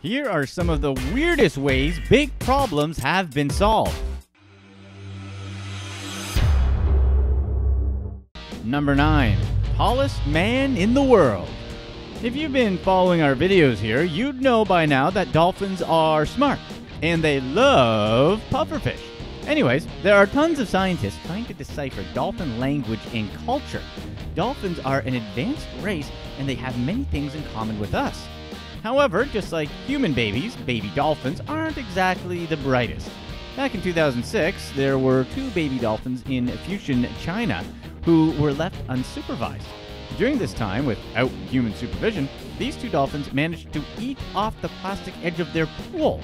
Here are some of the weirdest ways big problems have been solved. Number 9. Tallest man in the world. If you've been following our videos here, you'd know by now that dolphins are smart, and they love pufferfish. Anyways, there are tons of scientists trying to decipher dolphin language and culture. Dolphins are an advanced race, and they have many things in common with us. However, just like human babies, baby dolphins aren't exactly the brightest. Back in 2006, there were 2 baby dolphins in Fushun, China, who were left unsupervised. During this time, without human supervision, these 2 dolphins managed to eat off the plastic edge of their pool.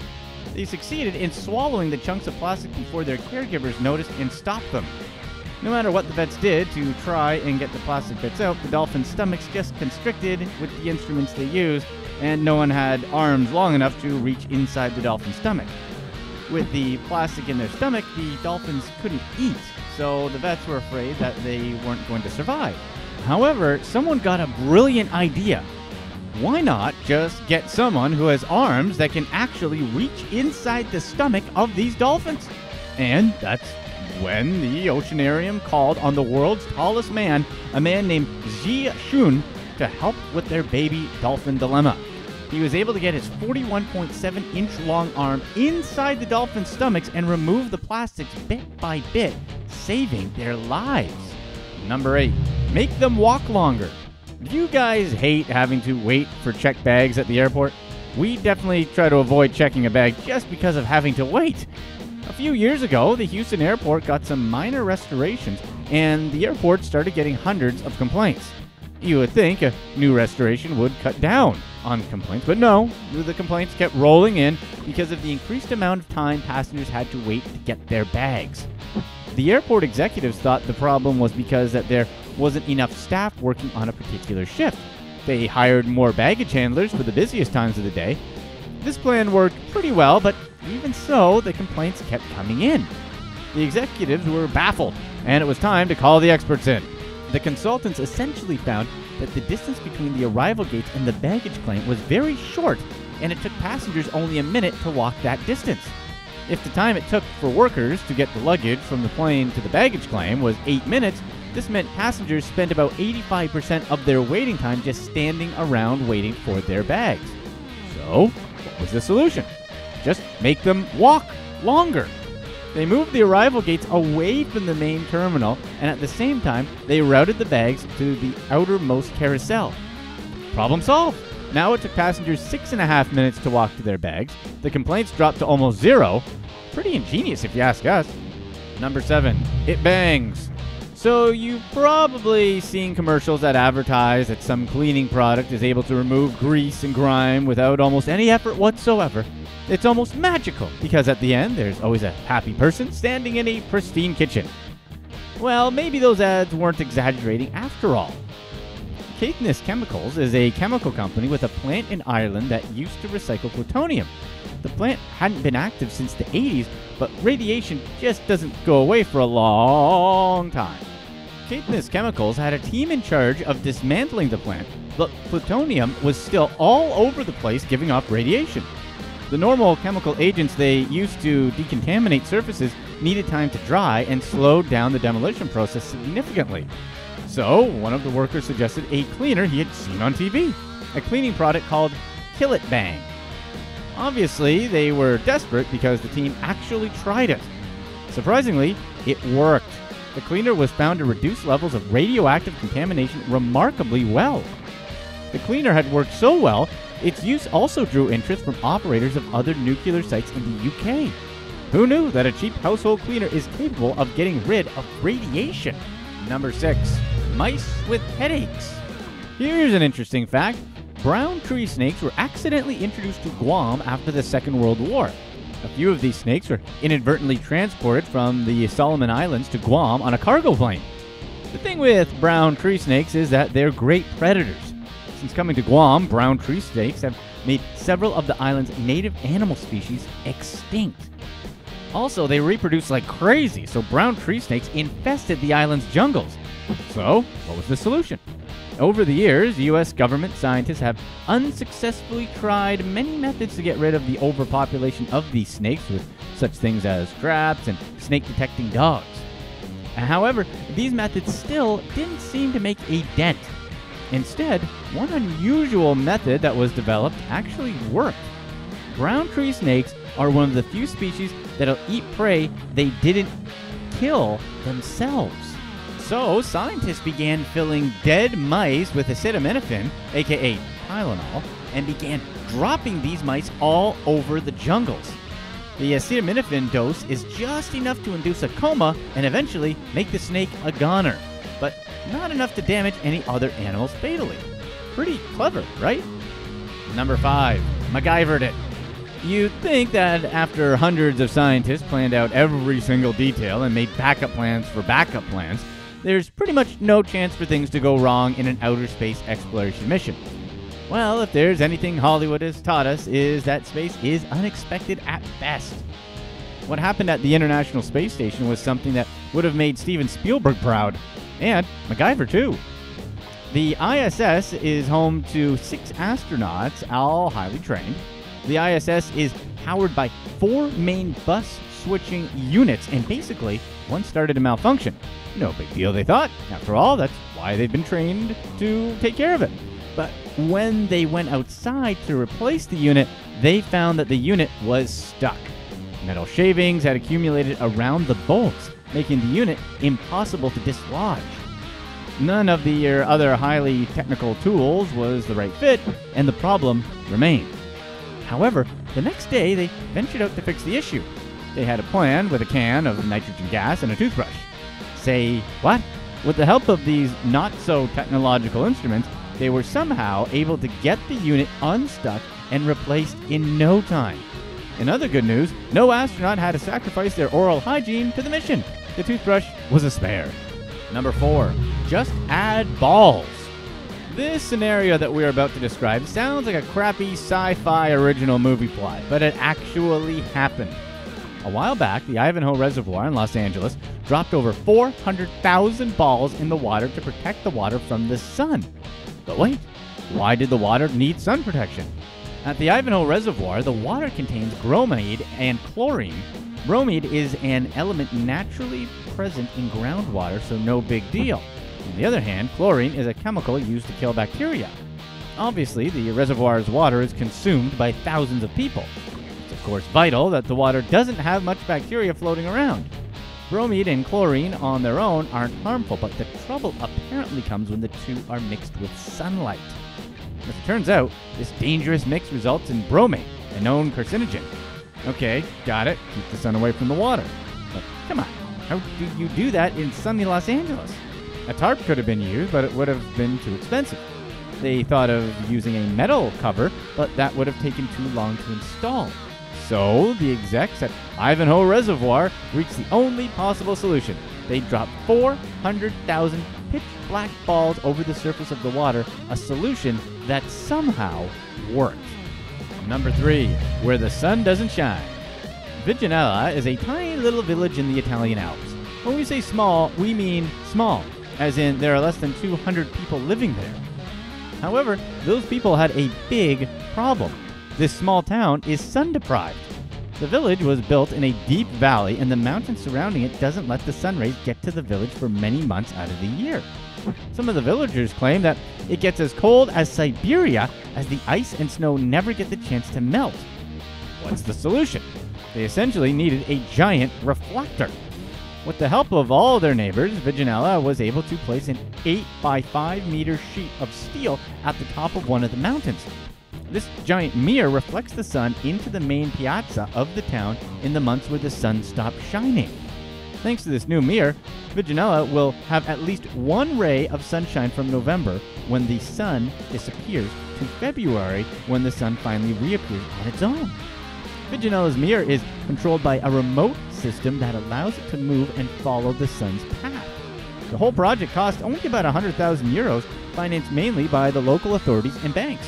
They succeeded in swallowing the chunks of plastic before their caregivers noticed and stopped them. No matter what the vets did to try and get the plastic bits out, the dolphins' stomachs just constricted with the instruments they used, and no one had arms long enough to reach inside the dolphin's stomach. With the plastic in their stomach, the dolphins couldn't eat, so the vets were afraid that they weren't going to survive. However, someone got a brilliant idea. Why not just get someone who has arms that can actually reach inside the stomach of these dolphins? And that's when the oceanarium called on the world's tallest man, a man named Xi Shun, to help with their baby dolphin dilemma. He was able to get his 41.7-inch long arm inside the dolphin's stomachs and remove the plastics bit by bit, saving their lives. Number 8. Make them walk longer. Do you guys hate having to wait for checked bags at the airport? We definitely try to avoid checking a bag just because of having to wait. A few years ago, the Houston airport got some minor restorations, and the airport started getting hundreds of complaints. You would think a new restoration would cut down on complaints, but no, the complaints kept rolling in because of the increased amount of time passengers had to wait to get their bags. The airport executives thought the problem was because that there wasn't enough staff working on a particular shift. They hired more baggage handlers for the busiest times of the day. This plan worked pretty well, but even so, the complaints kept coming in. The executives were baffled, and it was time to call the experts in. The consultants essentially found that the distance between the arrival gates and the baggage claim was very short, and it took passengers only a minute to walk that distance. If the time it took for workers to get the luggage from the plane to the baggage claim was 8 minutes, this meant passengers spent about 85% of their waiting time just standing around waiting for their bags. So, what was the solution? Just make them walk longer. They moved the arrival gates away from the main terminal, and at the same time, they routed the bags to the outermost carousel. Problem solved! Now it took passengers 6.5 minutes to walk to their bags. The complaints dropped to almost 0. Pretty ingenious if you ask us. Number 7. It bangs. So you've probably seen commercials that advertise that some cleaning product is able to remove grease and grime without almost any effort whatsoever. It's almost magical, because at the end, there's always a happy person standing in a pristine kitchen. Well, maybe those ads weren't exaggerating after all. Caithness Chemicals is a chemical company with a plant in Ireland that used to recycle plutonium. The plant hadn't been active since the 80s, but radiation just doesn't go away for a long time. Caithness Chemicals had a team in charge of dismantling the plant, but plutonium was still all over the place giving off radiation. The normal chemical agents they used to decontaminate surfaces needed time to dry and slowed down the demolition process significantly. So, one of the workers suggested a cleaner he had seen on TV, a cleaning product called Kill It Bang. Obviously, they were desperate because the team actually tried it. Surprisingly, it worked. The cleaner was found to reduce levels of radioactive contamination remarkably well. The cleaner had worked so well, its use also drew interest from operators of other nuclear sites in the UK. Who knew that a cheap household cleaner is capable of getting rid of radiation? Number 6. Mice with headaches. Here's an interesting fact. Brown tree snakes were accidentally introduced to Guam after the Second World War. A few of these snakes were inadvertently transported from the Solomon Islands to Guam on a cargo plane. The thing with brown tree snakes is that they're great predators. Since coming to Guam, brown tree snakes have made several of the island's native animal species extinct. Also, they reproduce like crazy, so brown tree snakes infested the island's jungles. So, what was the solution? Over the years, U.S. government scientists have unsuccessfully tried many methods to get rid of the overpopulation of these snakes with such things as traps and snake-detecting dogs. However, these methods still didn't seem to make a dent. Instead, one unusual method that was developed actually worked. Brown tree snakes are one of the few species that'll eat prey they didn't kill themselves. So, scientists began filling dead mice with acetaminophen, aka Tylenol, and began dropping these mice all over the jungles. The acetaminophen dose is just enough to induce a coma and eventually make the snake a goner, but not enough to damage any other animals fatally. Pretty clever, right? Number 5. MacGyvered it. You'd think that after hundreds of scientists planned out every single detail and made backup plans for backup plans, there's pretty much no chance for things to go wrong in an outer space exploration mission. Well, if there's anything Hollywood has taught us is that space is unexpected at best. What happened at the International Space Station was something that would have made Steven Spielberg proud, and MacGyver too. The ISS is home to 6 astronauts, all highly trained. The ISS is powered by 4 main bus switching units, and basically, one started to malfunction. No big deal, they thought. After all, that's why they've been trained to take care of it. But when they went outside to replace the unit, they found that the unit was stuck. Metal shavings had accumulated around the bolts, making the unit impossible to dislodge. None of the other highly technical tools was the right fit, and the problem remained. However, the next day, they ventured out to fix the issue. They had a plan with a can of nitrogen gas and a toothbrush. Say what? With the help of these not-so-technological instruments, they were somehow able to get the unit unstuck and replaced in no time. In other good news, no astronaut had to sacrifice their oral hygiene to the mission. The toothbrush was a spare. Number 4. Just add balls. This scenario that we're about to describe sounds like a crappy sci-fi original movie plot, but it actually happened. A while back, the Ivanhoe Reservoir in Los Angeles dropped over 400,000 balls in the water to protect the water from the sun. But wait, why did the water need sun protection? At the Ivanhoe Reservoir, the water contains bromide and chlorine. Bromide is an element naturally present in groundwater, so no big deal. On the other hand, chlorine is a chemical used to kill bacteria. Obviously, the reservoir's water is consumed by thousands of people. It's of course vital that the water doesn't have much bacteria floating around. Bromide and chlorine on their own aren't harmful, but the trouble apparently comes when the two are mixed with sunlight. As it turns out, this dangerous mix results in bromate, a known carcinogen. Okay, got it, keep the sun away from the water. But come on, how do you do that in sunny Los Angeles? A tarp could have been used, but it would have been too expensive. They thought of using a metal cover, but that would have taken too long to install. So the execs at Ivanhoe Reservoir reached the only possible solution. They dropped 400,000 pitch-black balls over the surface of the water, a solution that somehow worked. Number 3, where the sun doesn't shine. Viginella is a tiny little village in the Italian Alps. When we say small, we mean small, as in there are less than 200 people living there. However, those people had a big problem. This small town is sun-deprived. The village was built in a deep valley, and the mountain surrounding it doesn't let the sun rays get to the village for many months out of the year. Some of the villagers claim that it gets as cold as Siberia, as the ice and snow never get the chance to melt. What's the solution? They essentially needed a giant reflector. With the help of all their neighbors, Viginella was able to place an 8 by 5 meter sheet of steel at the top of one of the mountains. This giant mirror reflects the sun into the main piazza of the town in the months where the sun stops shining. Thanks to this new mirror, Viginella will have at least one ray of sunshine from November, when the sun disappears, to February, when the sun finally reappears on its own. Viginella's mirror is controlled by a remote system that allows it to move and follow the sun's path. The whole project cost only about 100,000 euros, financed mainly by the local authorities and banks.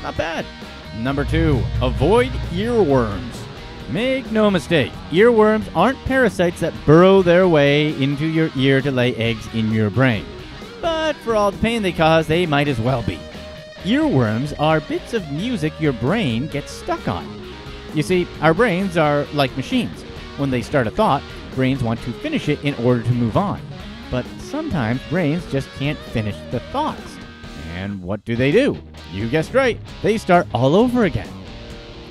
Not bad. Number 2, avoid earworms. Make no mistake, earworms aren't parasites that burrow their way into your ear to lay eggs in your brain. But But for all the pain they cause, they might as well be. Earworms are bits of music your brain gets stuck on. You see, our brains are like machines. When they start a thought, brains want to finish it in order to move on. But sometimes brains just can't finish the thoughts. And what do? You guessed right, they start all over again.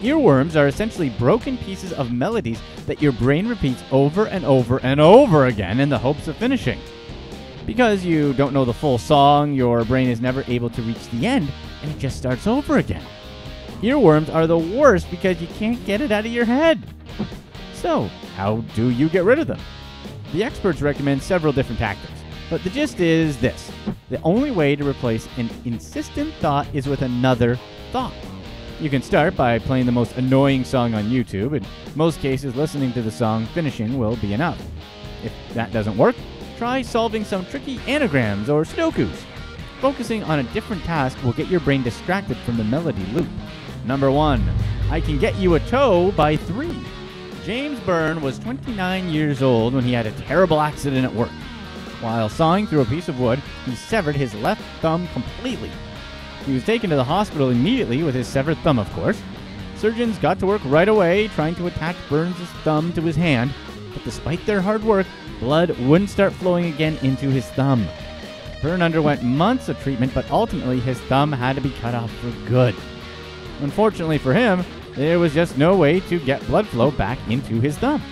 Earworms are essentially broken pieces of melodies that your brain repeats over and over and over again in the hopes of finishing. Because you don't know the full song, your brain is never able to reach the end, and it just starts over again. Earworms are the worst because you can't get it out of your head. So, how do you get rid of them? The experts recommend several different tactics, but the gist is this. The only way to replace an insistent thought is with another thought. You can start by playing the most annoying song on YouTube. In most cases, listening to the song finishing will be enough. If that doesn't work, try solving some tricky anagrams or sudokus. Focusing on a different task will get your brain distracted from the melody loop. Number 1. I Can Get You a Toe by 3. James Byrne was 29 years old when he had a terrible accident at work. While sawing through a piece of wood, he severed his left thumb completely. He was taken to the hospital immediately with his severed thumb, of course. Surgeons got to work right away trying to attach Burns' thumb to his hand, but despite their hard work, blood wouldn't start flowing again into his thumb. Byrne underwent months of treatment, but ultimately his thumb had to be cut off for good. Unfortunately for him, there was just no way to get blood flow back into his thumb.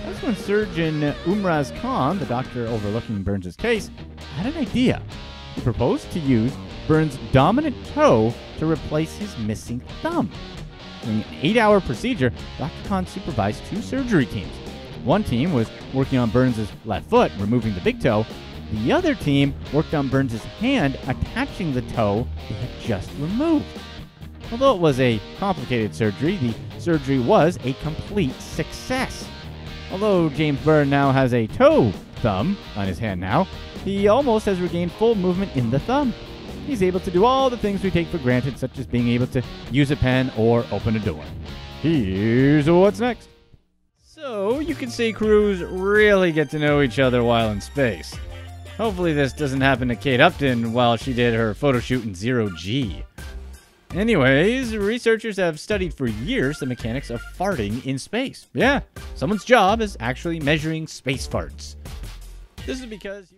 That's when surgeon Umraz Khan, the doctor overlooking Burns' case, had an idea. He proposed to use Burns' dominant toe to replace his missing thumb. In an 8-hour procedure, Dr. Khan supervised 2 surgery teams. One team was working on Burns' left foot, removing the big toe. The other team worked on Burns' hand, attaching the toe they had just removed. Although it was a complicated surgery, the surgery was a complete success. Although James Byrne now has a toe thumb on his hand now, he almost has regained full movement in the thumb. He's able to do all the things we take for granted, such as being able to use a pen or open a door. Here's what's next. So, you can see crews really get to know each other while in space. Hopefully this doesn't happen to Kate Upton while she did her photo shoot in 0G. Anyways, researchers have studied for years the mechanics of farting in space. Yeah, someone's job is actually measuring space farts. This is because